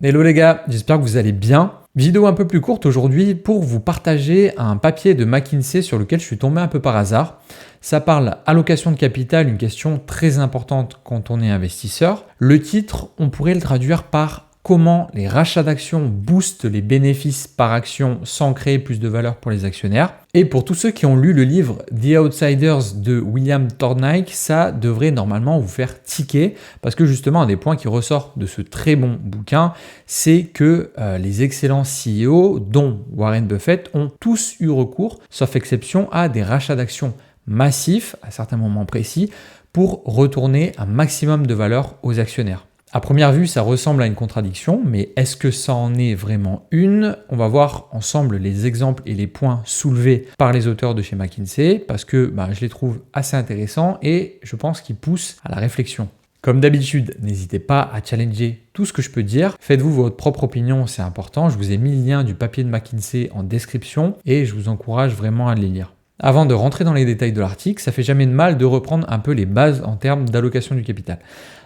Hello les gars, j'espère que vous allez bien. Vidéo un peu plus courte aujourd'hui pour vous partager un papier de McKinsey sur lequel je suis tombé un peu par hasard. Ça parle allocation de capital, une question très importante quand on est investisseur. Le titre, on pourrait le traduire par comment les rachats d'actions boostent les bénéfices par action sans créer plus de valeur pour les actionnaires. Et pour tous ceux qui ont lu le livre The Outsiders de William Thorndike, ça devrait normalement vous faire tiquer parce que justement un des points qui ressort de ce très bon bouquin, c'est que les excellents CEO, dont Warren Buffett, ont tous eu recours, sauf exception, à des rachats d'actions massifs à certains moments précis pour retourner un maximum de valeur aux actionnaires. À première vue, ça ressemble à une contradiction, mais est-ce que ça en est vraiment une? On va voir ensemble les exemples et les points soulevés par les auteurs de chez McKinsey, parce que je les trouve assez intéressants et je pense qu'ils poussent à la réflexion. Comme d'habitude, n'hésitez pas à challenger tout ce que je peux dire. Faites-vous votre propre opinion, c'est important. Je vous ai mis le lien du papier de McKinsey en description et je vous encourage vraiment à les lire. Avant de rentrer dans les détails de l'article, ça fait jamais de mal de reprendre un peu les bases en termes d'allocation du capital.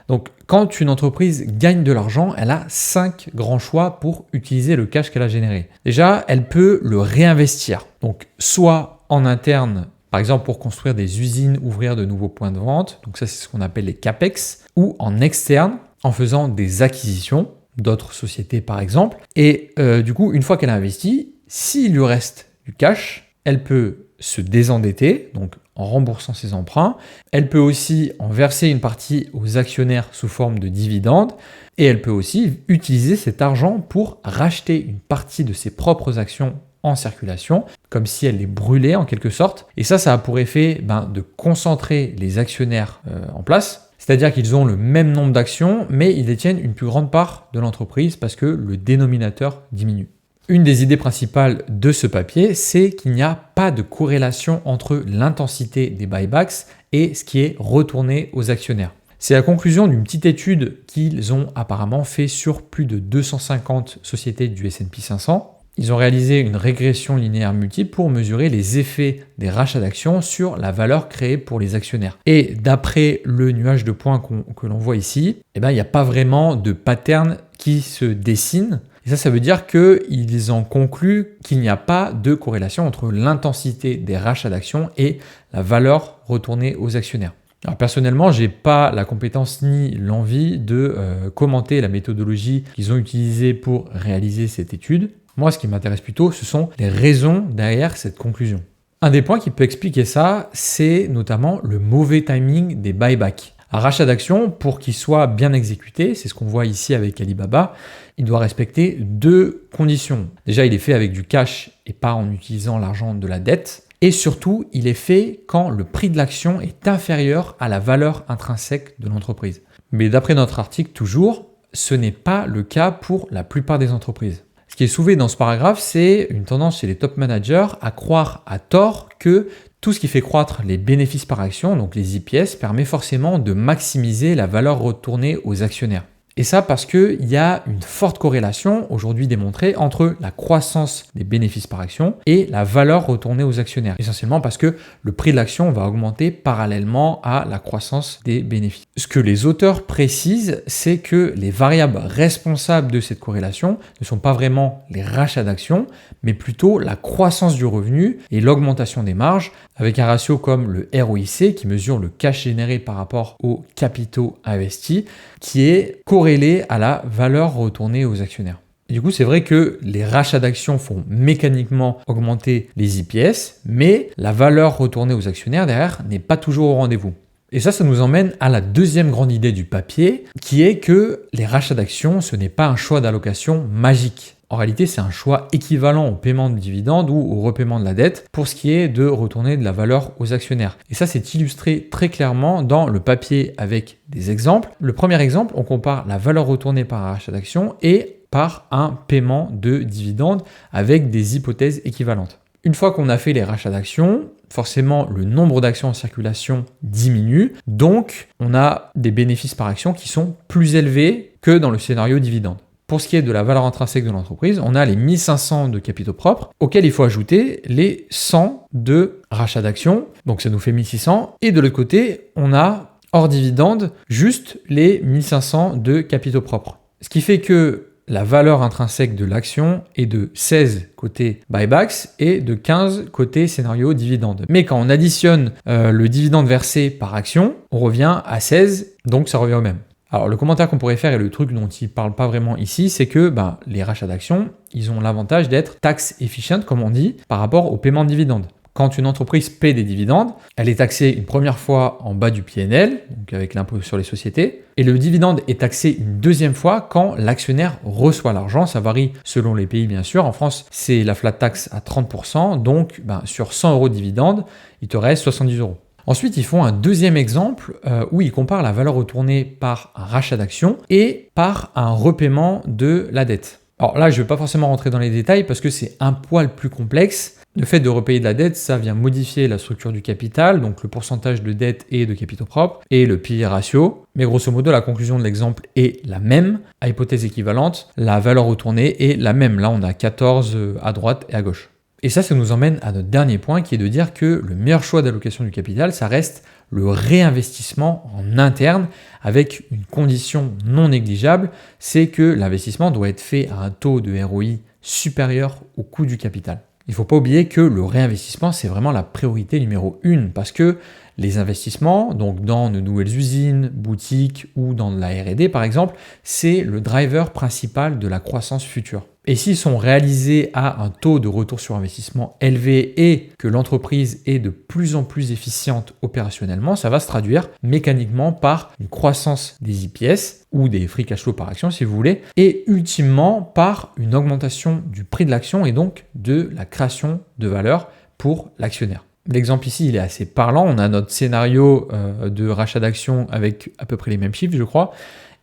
Donc, quand une entreprise gagne de l'argent, elle a 5 grands choix pour utiliser le cash qu'elle a généré. Déjà, elle peut le réinvestir. Donc, soit en interne, par exemple pour construire des usines, ouvrir de nouveaux points de vente. Donc ça, c'est ce qu'on appelle les CAPEX. Ou en externe, en faisant des acquisitions d'autres sociétés, par exemple. Et du coup, une fois qu'elle a investi, s'il lui reste du cash, elle peut se désendetter, donc en remboursant ses emprunts. Elle peut aussi en verser une partie aux actionnaires sous forme de dividendes et elle peut aussi utiliser cet argent pour racheter une partie de ses propres actions en circulation, comme si elle les brûlait en quelque sorte. Et ça a pour effet de concentrer les actionnaires en place. C'est-à-dire qu'ils ont le même nombre d'actions, mais ils détiennent une plus grande part de l'entreprise parce que le dénominateur diminue. Une des idées principales de ce papier, c'est qu'il n'y a pas de corrélation entre l'intensité des buybacks et ce qui est retourné aux actionnaires. C'est la conclusion d'une petite étude qu'ils ont apparemment fait sur plus de 250 sociétés du S&P 500. Ils ont réalisé une régression linéaire multiple pour mesurer les effets des rachats d'actions sur la valeur créée pour les actionnaires. Et d'après le nuage de points que l'on voit ici, il n'y a pas vraiment de pattern qui se dessine. Et ça veut dire qu'ils en concluent qu'il n'y a pas de corrélation entre l'intensité des rachats d'actions et la valeur retournée aux actionnaires. Alors personnellement, je n'ai pas la compétence ni l'envie de commenter la méthodologie qu'ils ont utilisée pour réaliser cette étude. Moi, ce qui m'intéresse plutôt, ce sont les raisons derrière cette conclusion. Un des points qui peut expliquer ça, c'est notamment le mauvais timing des buybacks. Un rachat d'actions, pour qu'il soit bien exécuté, c'est ce qu'on voit ici avec Alibaba, il doit respecter 2 conditions. Déjà, il est fait avec du cash et pas en utilisant l'argent de la dette. Et surtout, il est fait quand le prix de l'action est inférieur à la valeur intrinsèque de l'entreprise. Mais d'après notre article, toujours, ce n'est pas le cas pour la plupart des entreprises. Ce qui est soulevé dans ce paragraphe, c'est une tendance chez les top managers à croire à tort que tout ce qui fait croître les bénéfices par action, donc les EPS, permet forcément de maximiser la valeur retournée aux actionnaires. Et ça parce qu'il y a une forte corrélation, aujourd'hui démontrée, entre la croissance des bénéfices par action et la valeur retournée aux actionnaires. Essentiellement parce que le prix de l'action va augmenter parallèlement à la croissance des bénéfices. Ce que les auteurs précisent, c'est que les variables responsables de cette corrélation ne sont pas vraiment les rachats d'actions, mais plutôt la croissance du revenu et l'augmentation des marges, avec un ratio comme le ROIC qui mesure le cash généré par rapport aux capitaux investis, qui est corrélé à la valeur retournée aux actionnaires. Et du coup, c'est vrai que les rachats d'actions font mécaniquement augmenter les EPS, mais la valeur retournée aux actionnaires derrière n'est pas toujours au rendez-vous. Et ça nous emmène à la deuxième grande idée du papier, qui est que les rachats d'actions, ce n'est pas un choix d'allocation magique. En réalité, c'est un choix équivalent au paiement de dividendes ou au repaiement de la dette pour ce qui est de retourner de la valeur aux actionnaires. Et ça, c'est illustré très clairement dans le papier avec des exemples. Le premier exemple, on compare la valeur retournée par un rachat d'actions et par un paiement de dividendes avec des hypothèses équivalentes. Une fois qu'on a fait les rachats d'actions, forcément le nombre d'actions en circulation diminue, donc on a des bénéfices par action qui sont plus élevés que dans le scénario dividende. Pour ce qui est de la valeur intrinsèque de l'entreprise, on a les 1500 de capitaux propres auxquels il faut ajouter les 100 de rachat d'actions, donc ça nous fait 1600. Et de l'autre côté, on a hors dividende juste les 1500 de capitaux propres. Ce qui fait que la valeur intrinsèque de l'action est de 16 côté buybacks et de 15 côté scénario dividende. Mais quand on additionne le dividende versé par action, on revient à 16, donc ça revient au même. Alors le commentaire qu'on pourrait faire et le truc dont il ne parle pas vraiment ici, c'est que les rachats d'actions, ils ont l'avantage d'être tax efficient, comme on dit, par rapport au paiement de dividendes. Quand une entreprise paie des dividendes, elle est taxée une première fois en bas du PNL, donc avec l'impôt sur les sociétés, et le dividende est taxé une deuxième fois quand l'actionnaire reçoit l'argent. Ça varie selon les pays bien sûr. En France, c'est la flat tax à 30%, donc sur 100 € de dividendes, il te reste 70 €. Ensuite, ils font un deuxième exemple où ils comparent la valeur retournée par un rachat d'actions et par un repaiement de la dette. Alors là, je ne vais pas forcément rentrer dans les détails parce que c'est un poil plus complexe. Le fait de repayer de la dette, ça vient modifier la structure du capital, donc le pourcentage de dette et de capitaux propres, et le P/E ratio. Mais grosso modo, la conclusion de l'exemple est la même. À hypothèse équivalente, la valeur retournée est la même. Là, on a 14 à droite et à gauche. Et ça nous emmène à notre dernier point qui est de dire que le meilleur choix d'allocation du capital, ça reste le réinvestissement en interne avec une condition non négligeable, c'est que l'investissement doit être fait à un taux de ROI supérieur au coût du capital. Il ne faut pas oublier que le réinvestissement, c'est vraiment la priorité numéro 1 parce que les investissements, donc dans de nouvelles usines, boutiques ou dans de la R&D par exemple, c'est le driver principal de la croissance future. Et s'ils sont réalisés à un taux de retour sur investissement élevé et que l'entreprise est de plus en plus efficiente opérationnellement, ça va se traduire mécaniquement par une croissance des EPS ou des free cash flow par action si vous voulez, et ultimement par une augmentation du prix de l'action et donc de la création de valeur pour l'actionnaire. L'exemple ici, il est assez parlant. On a notre scénario de rachat d'actions avec à peu près les mêmes chiffres, je crois.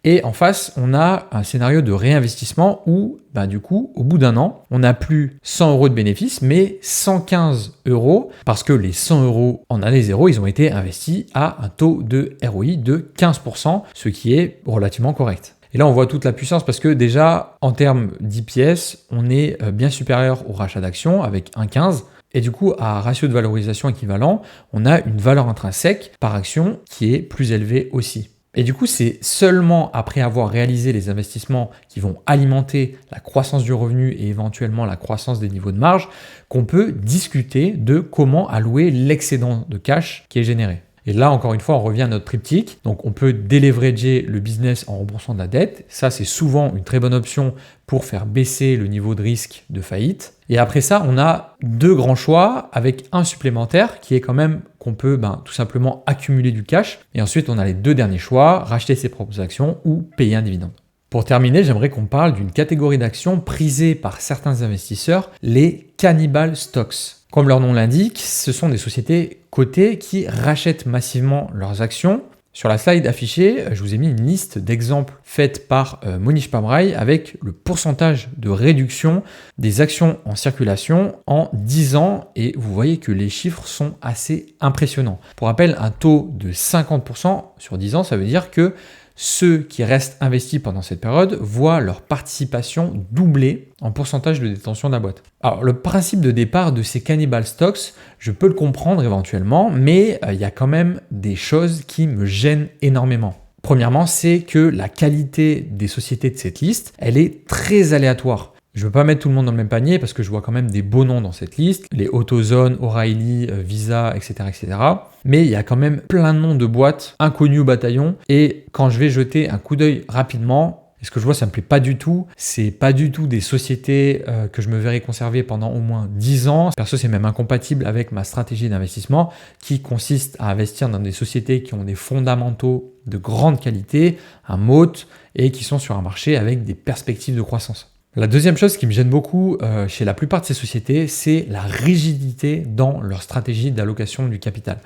Et en face, on a un scénario de réinvestissement où, du coup, au bout d'un an, on n'a plus 100 € de bénéfices, mais 115 € parce que les 100 € en année zéro, ils ont été investis à un taux de ROI de 15%, ce qui est relativement correct. Et là, on voit toute la puissance parce que déjà, en termes d'EPS, on est bien supérieur au rachat d'actions avec 1,15. Et du coup, à ratio de valorisation équivalent, on a une valeur intrinsèque par action qui est plus élevée aussi. Et du coup, c'est seulement après avoir réalisé les investissements qui vont alimenter la croissance du revenu et éventuellement la croissance des niveaux de marge qu'on peut discuter de comment allouer l'excédent de cash qui est généré. Et là, encore une fois, on revient à notre triptyque. Donc, on peut déleverager le business en remboursant de la dette. Ça, c'est souvent une très bonne option pour faire baisser le niveau de risque de faillite. Et après ça, on a deux grands choix avec un supplémentaire qui est quand même qu'on peut tout simplement accumuler du cash. Et ensuite, on a les deux derniers choix, racheter ses propres actions ou payer un dividende. Pour terminer, j'aimerais qu'on parle d'une catégorie d'actions prisées par certains investisseurs, les cannibal stocks. Comme leur nom l'indique, ce sont des sociétés cotées qui rachètent massivement leurs actions. Sur la slide affichée, je vous ai mis une liste d'exemples faite par Monish Pabrai avec le pourcentage de réduction des actions en circulation en 10 ans et vous voyez que les chiffres sont assez impressionnants. Pour rappel, un taux de 50% sur 10 ans, ça veut dire que ceux qui restent investis pendant cette période voient leur participation doubler en pourcentage de détention de la boîte. Alors le principe de départ de ces cannibal stocks, je peux le comprendre éventuellement, mais il y a quand même des choses qui me gênent énormément. Premièrement, c'est que la qualité des sociétés de cette liste, elle est très aléatoire. Je ne veux pas mettre tout le monde dans le même panier parce que je vois quand même des beaux noms dans cette liste, les AutoZone, O'Reilly, Visa, etc., etc. Mais il y a quand même plein de noms de boîtes inconnues au bataillon et quand je vais jeter un coup d'œil rapidement, et ce que je vois, ça me plaît pas du tout. C'est pas du tout des sociétés que je me verrai conserver pendant au moins 10 ans. Perso, c'est même incompatible avec ma stratégie d'investissement qui consiste à investir dans des sociétés qui ont des fondamentaux de grande qualité, un moat et qui sont sur un marché avec des perspectives de croissance. La deuxième chose qui me gêne beaucoup chez la plupart de ces sociétés, c'est la rigidité dans leur stratégie d'allocation du capital.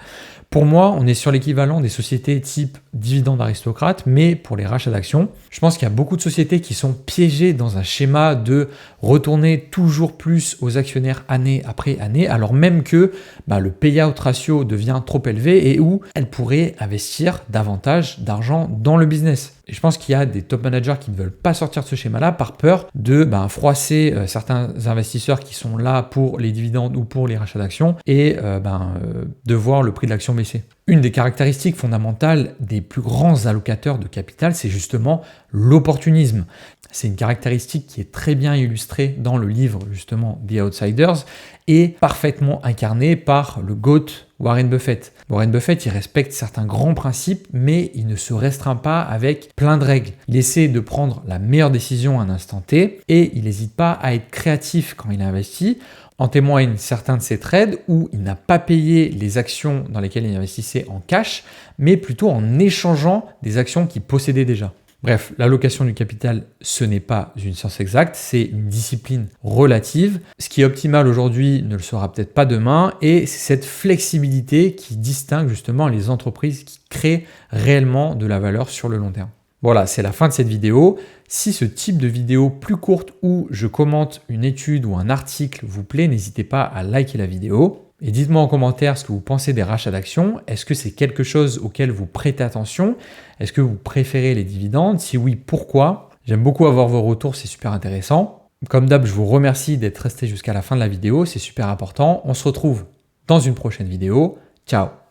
Pour moi, on est sur l'équivalent des sociétés type dividende aristocrate, mais pour les rachats d'actions. Je pense qu'il y a beaucoup de sociétés qui sont piégées dans un schéma de retourner toujours plus aux actionnaires année après année, alors même que le payout ratio devient trop élevé et où elles pourraient investir davantage d'argent dans le business. Et je pense qu'il y a des top managers qui ne veulent pas sortir de ce schéma-là par peur de froisser certains investisseurs qui sont là pour les dividendes ou pour les rachats d'actions et de voir le prix de l'action baisser. Une des caractéristiques fondamentales des plus grands allocateurs de capital, c'est justement l'opportunisme. C'est une caractéristique qui est très bien illustrée dans le livre justement The Outsiders et parfaitement incarnée par le GOAT Warren Buffett. Warren Buffett, il respecte certains grands principes, mais il ne se restreint pas avec plein de règles. Il essaie de prendre la meilleure décision à un instant T et il n'hésite pas à être créatif quand il investit. En témoignent certains de ses trades où il n'a pas payé les actions dans lesquelles il investissait en cash, mais plutôt en échangeant des actions qu'il possédait déjà. Bref, l'allocation du capital, ce n'est pas une science exacte, c'est une discipline relative. Ce qui est optimal aujourd'hui ne le sera peut-être pas demain, et c'est cette flexibilité qui distingue justement les entreprises qui créent réellement de la valeur sur le long terme. Voilà, c'est la fin de cette vidéo. Si ce type de vidéo plus courte où je commente une étude ou un article vous plaît, n'hésitez pas à liker la vidéo. Et dites-moi en commentaire ce que vous pensez des rachats d'actions. Est-ce que c'est quelque chose auquel vous prêtez attention? Est-ce que vous préférez les dividendes? Si oui, pourquoi? J'aime beaucoup avoir vos retours, c'est super intéressant. Comme d'hab, je vous remercie d'être resté jusqu'à la fin de la vidéo, c'est super important. On se retrouve dans une prochaine vidéo. Ciao!